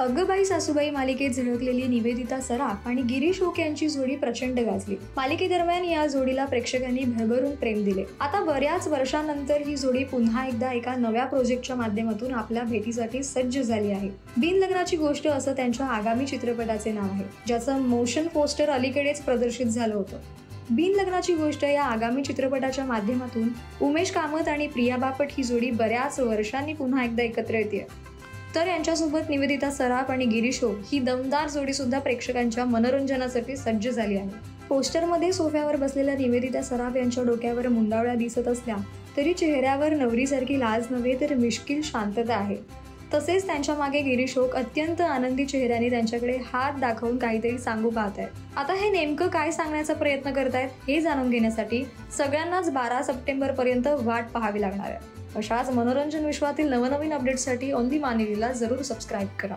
अगं बाई सासूबाई मालिकेत झळकलेली निवेदिता सराफ आणि गिरीश ओक यांची जोडी प्रचंड गाजली. मालिकेदरम्यान या जोडीला प्रेक्षकांनी भरभरून प्रेम दिले. आता बऱ्याच वर्षांनंतर ही जोडी पुन्हा एकदा एका नव्या प्रोजेक्टच्या माध्यमातून आपल्या भेटीसाठी सज्ज झाली आहे. बिन लग्नाची गोष्ट असं त्यांच्या आगामी चित्रपटाचे नाव आहे, ज्याचं मोशन पोस्टर अलीकडेच प्रदर्शित झालं होतं. बिन लग्नाची गोष्ट या आगामी चित्रपटाच्या माध्यमातून उमेश कामत आणि प्रिया बापट ही जोडी बऱ्याच वर्षांनी पुन्हा एकदा एकत्र येते. तर यांच्यासोबत निवेदिता सराफ आणि गिरीश ओक ही दमदार जोडी सुद्धा प्रेक्षकांच्या मनोरंजनासाठी सज्ज झाली आहे. पोस्टरमध्ये सोफ्यावर बसलेल्या निवेदिता सराफ यांच्या डोक्यावर मुंडावळ्या दिसत असल्या तरी चेहऱ्यावर नवरीसारखी लाज नव्हे तर मिश्किल शांतता आहे. तसेच त्यांच्या मागे गिरीश ओक अत्यंत आनंदी चेहऱ्याने त्यांच्याकडे हात दाखवून काहीतरी सांगू पाहत आहेत. आता हे नेमकं काय सांगण्याचा प्रयत्न करतायत हे जाणून घेण्यासाठी सगळ्यांनाच 12 सप्टेंबर पर्यंत वाट पाहावी लागणार आहे. अशाच मनोरंजन विश्वातील नवनवीन अपडेट्ससाठी ऑन दी मानिलीला जरूर सबस्क्राईब करा.